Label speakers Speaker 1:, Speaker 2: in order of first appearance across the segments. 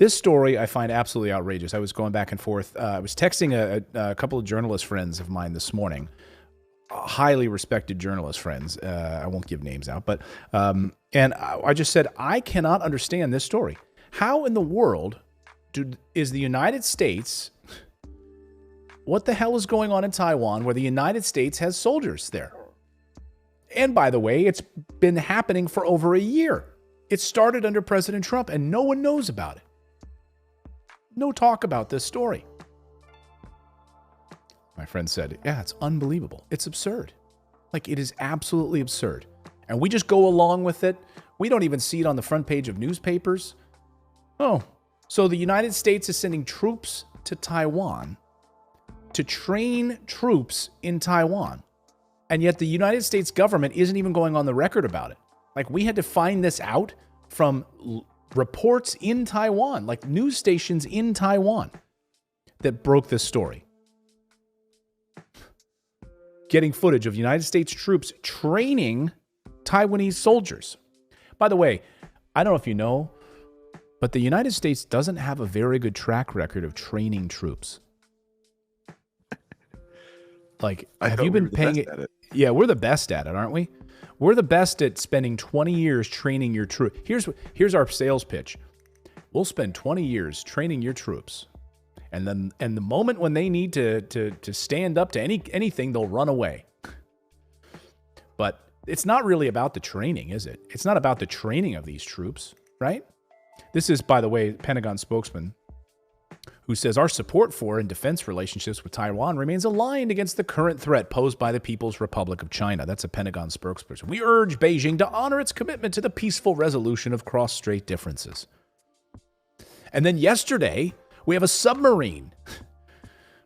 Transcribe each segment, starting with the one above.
Speaker 1: This story I find absolutely outrageous. I was going back and forth. I was texting a couple of journalist friends of mine this morning, highly respected journalist friends. I won't give names out, but and I just said, I cannot understand this story. How in the world is the United States? What the hell is going on in Taiwan where the United States has soldiers there? And by the way, it's been happening for over a year. It started under President Trump, and no one knows about it. No talk about this story. My friend said, yeah, it's unbelievable. It's absurd. Like, it is absolutely absurd. And we just go along with it. We don't even see it on the front page of newspapers. Oh, so the United States is sending troops to Taiwan to train troops in Taiwan. And yet the United States government isn't even going on the record about it. Like, we had to find this out from reports in Taiwan, like news stations in Taiwan that broke this story. Getting footage of United States troops training Taiwanese soldiers. By the way, I don't know if you know, but the United States doesn't have a very good track record of training troops. Like, have you been paying it? Yeah, we're the best at it, aren't we? We're the best at spending 20 years training your troops. Here's our sales pitch. We'll spend 20 years training your troops. And the moment when they need to stand up to anything, they'll run away. But it's not really about the training, is it? It's not about the training of these troops, right? This is, by the way, Pentagon spokesman who says our support for and defense relationships with Taiwan remains aligned against the current threat posed by the People's Republic of China. That's a Pentagon spokesperson. We urge Beijing to honor its commitment to the peaceful resolution of cross-strait differences. And then yesterday, we have a submarine,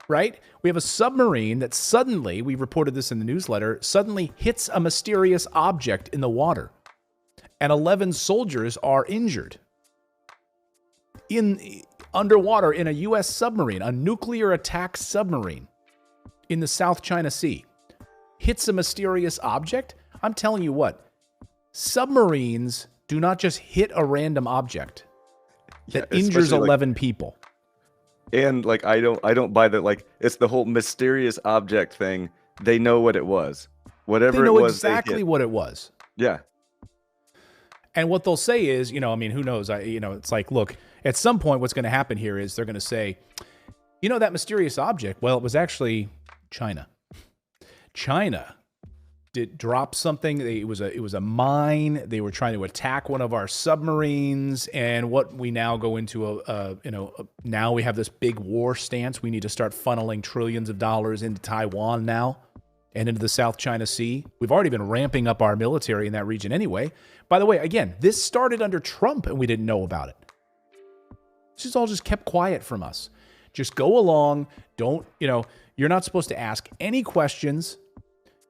Speaker 1: right? We have a submarine that suddenly, we reported this in the newsletter, suddenly hits a mysterious object in the water. And 11 soldiers are injured underwater in a U.S. submarine, a nuclear attack submarine in the South China Sea. Hits a mysterious object? I'm telling you what, submarines do not just hit a random object that injures 11 people.
Speaker 2: And like, I don't buy that. Like, it's the whole mysterious object thing. They know what it was. Whatever it was.
Speaker 1: They know exactly what it was.
Speaker 2: Yeah.
Speaker 1: And what they'll say is, who knows? It's like, look, at some point, what's going to happen here is they're going to say, that mysterious object, well, it was actually China. China did drop something. It was a mine. They were trying to attack one of our submarines. And what we now go into now we have this big war stance. We need to start funneling trillions of dollars into Taiwan now and into the South China Sea. We've already been ramping up our military in that region anyway. By the way, again, this started under Trump and we didn't know about it. This is all just kept quiet from us. Just go along. Don't, you're not supposed to ask any questions.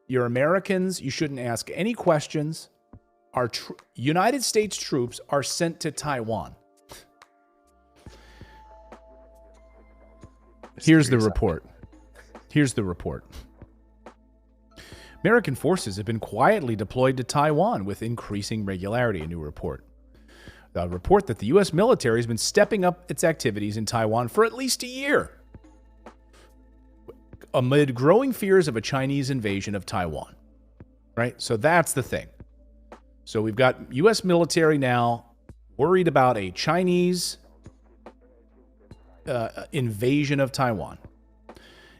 Speaker 1: You're Americans. You shouldn't ask any questions. Our United States troops are sent to Taiwan. Here's the report. American forces have been quietly deployed to Taiwan with increasing regularity, a new report. The report that the U.S. military has been stepping up its activities in Taiwan for at least a year, amid growing fears of a Chinese invasion of Taiwan. Right? So that's the thing. So we've got U.S. military now worried about a Chinese invasion of Taiwan.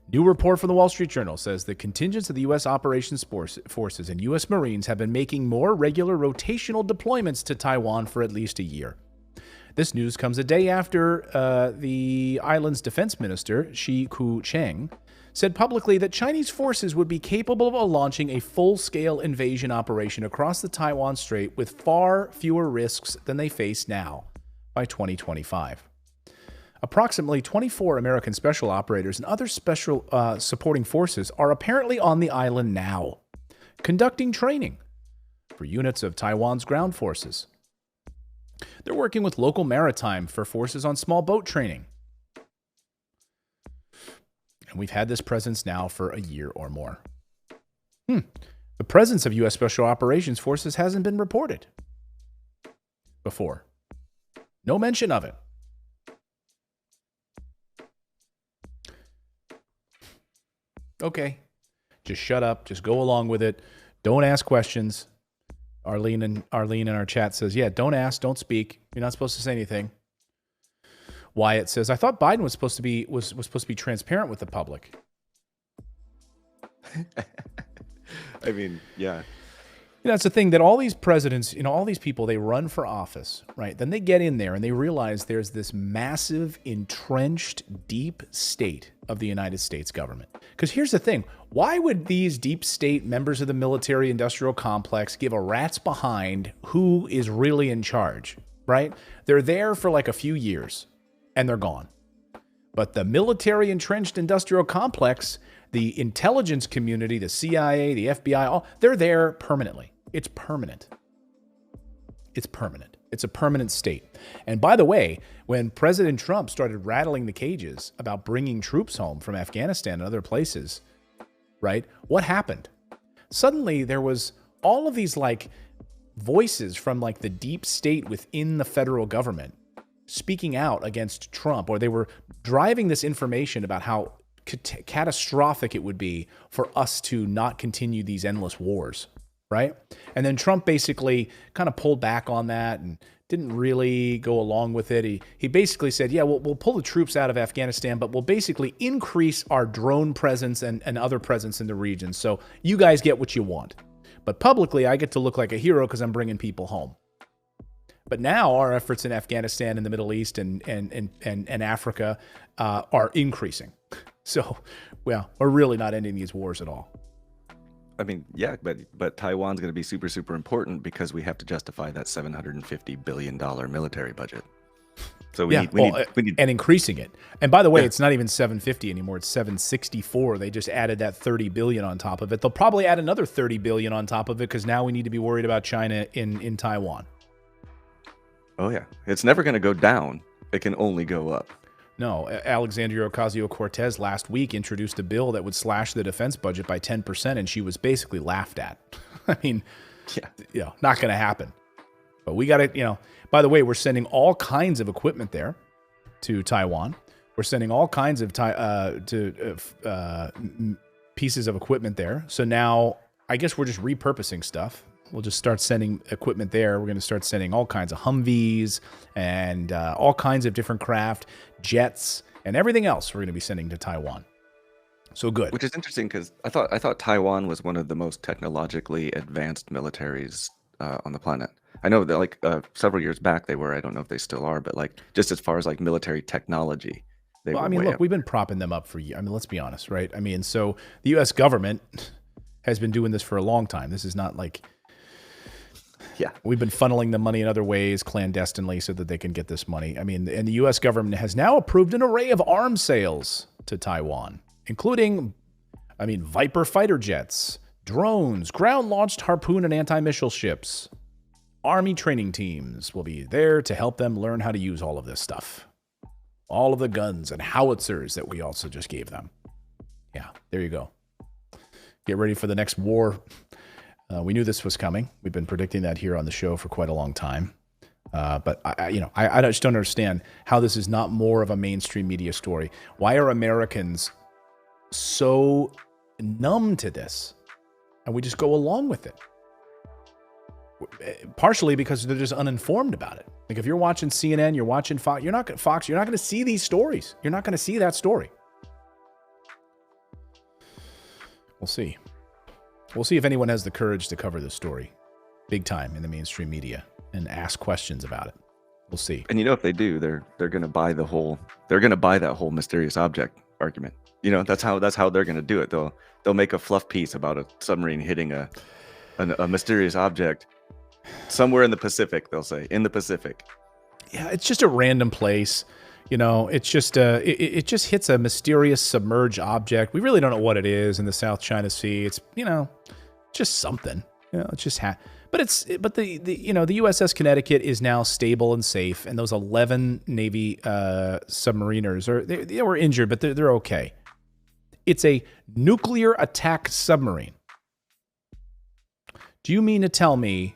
Speaker 1: New report from the Wall Street Journal says the contingents of the U.S. operations forces and U.S. Marines have been making more regular rotational deployments to Taiwan for at least a year. This news comes a day after the island's defense minister, Shi Ku-cheng, said publicly that Chinese forces would be capable of launching a full-scale invasion operation across the Taiwan Strait with far fewer risks than they face now by 2025. Approximately 24 American special operators and other special supporting forces are apparently on the island now, conducting training for units of Taiwan's ground forces. They're working with local maritime for forces on small boat training. And we've had this presence now for a year or more. The presence of U.S. Special Operations Forces hasn't been reported before. No mention of it. Okay. Just shut up. Just go along with it. Don't ask questions. Arlene in our chat says, yeah, don't ask, don't speak. You're not supposed to say anything. Wyatt says, I thought Biden was supposed to be transparent with the public.
Speaker 2: I mean, yeah.
Speaker 1: That's the thing, that all these presidents, all these people, they run for office, right? Then they get in there and they realize there's this massive, entrenched, deep state of the United States government. Because here's the thing. Why would these deep state members of the military-industrial complex give a rat's behind who is really in charge, right? They're there for like a few years and they're gone. But the military entrenched industrial complex, the intelligence community, the CIA, the FBI, they're there permanently. It's permanent. It's permanent. It's a permanent state. And by the way, when President Trump started rattling the cages about bringing troops home from Afghanistan and other places, right? What happened? Suddenly there was all of these like voices from like the deep state within the federal government speaking out against Trump, or they were driving this information about how catastrophic it would be for us to not continue these endless wars, right? And then Trump basically kind of pulled back on that and didn't really go along with it. He basically said, yeah, we'll pull the troops out of Afghanistan, but we'll basically increase our drone presence and other presence in the region. So you guys get what you want. But publicly, I get to look like a hero because I'm bringing people home. But now our efforts in Afghanistan and the Middle East and Africa are increasing. So, well, we're really not ending these wars at all.
Speaker 2: I mean, yeah, but Taiwan's going to be super, super important because we have to justify that $750 billion military budget. So we need
Speaker 1: and increasing it. And by the way, it's not even 750 anymore. It's 764. They just added that 30 billion on top of it. They'll probably add another 30 billion on top of it because now we need to be worried about China in Taiwan.
Speaker 2: Oh yeah, it's never going to go down. It can only go up.
Speaker 1: No, Alexandria Ocasio-Cortez last week introduced a bill that would slash the defense budget by 10%, and she was basically laughed at. I mean, not going to happen. But we got to, by the way, we're sending all kinds of equipment there to Taiwan. We're sending all kinds of pieces of equipment there. So now I guess we're just repurposing stuff. We'll just start sending equipment there. We're going to start sending all kinds of Humvees and all kinds of different craft, jets, and everything else we're going to be sending to Taiwan. So good.
Speaker 2: Which is interesting because I thought Taiwan was one of the most technologically advanced militaries on the planet. I know that like several years back they were. I don't know if they still are, but like just as far as like military technology, they were.
Speaker 1: I mean, look, we've been propping them up for years. I mean, let's be honest, right? I mean, so the U.S. government has been doing this for a long time. This is not like.
Speaker 2: Yeah,
Speaker 1: we've been funneling the money in other ways clandestinely so that they can get this money. I mean, and the U.S. government has now approved an array of arms sales to Taiwan, including, Viper fighter jets, drones, ground-launched Harpoon and anti-missile ships. Army training teams will be there to help them learn how to use all of this stuff. All of the guns and howitzers that we also just gave them. Yeah, there you go. Get ready for the next war. We knew this was coming. We've been predicting that here on the show for quite a long time. But I just don't understand how this is not more of a mainstream media story. Why are Americans so numb to this? And we just go along with it. Partially because they're just uninformed about it. Like if you're watching CNN, you're watching Fox, you're not going to see these stories. You're not going to see that story. We'll see. We'll see if anyone has the courage to cover this story big time in the mainstream media and ask questions about it. We'll see.
Speaker 2: And if they do, they're going to buy that whole mysterious object argument. That's how they're going to do it. They'll make a fluff piece about a submarine hitting a mysterious object somewhere in the Pacific. They'll say in the Pacific.
Speaker 1: Yeah, it's just a random place. It's just it just hits a mysterious submerged object. We really don't know what it is in the South China Sea. It's just something. It's just but the USS Connecticut is now stable and safe, and those 11 Navy submariners they were injured, but they're okay. It's a nuclear attack submarine. Do you mean to tell me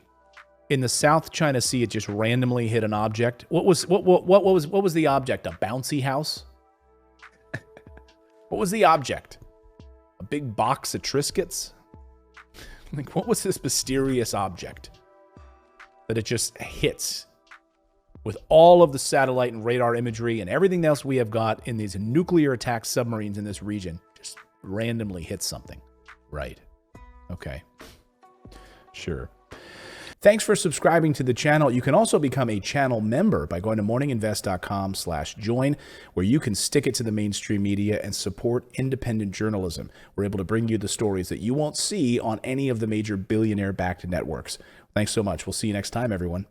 Speaker 1: in the South China Sea it just randomly hit an object? What was the object? A bouncy house? What was the object? A big box of Triscuits? Like, what was this mysterious object that it just hits with all of the satellite and radar imagery and everything else we have got in these nuclear attack submarines in this region? Just randomly hits something. Right. Okay. Sure. Thanks for subscribing to the channel. You can also become a channel member by going to morninginvest.com/join, where you can stick it to the mainstream media and support independent journalism. We're able to bring you the stories that you won't see on any of the major billionaire-backed networks. Thanks so much. We'll see you next time, everyone.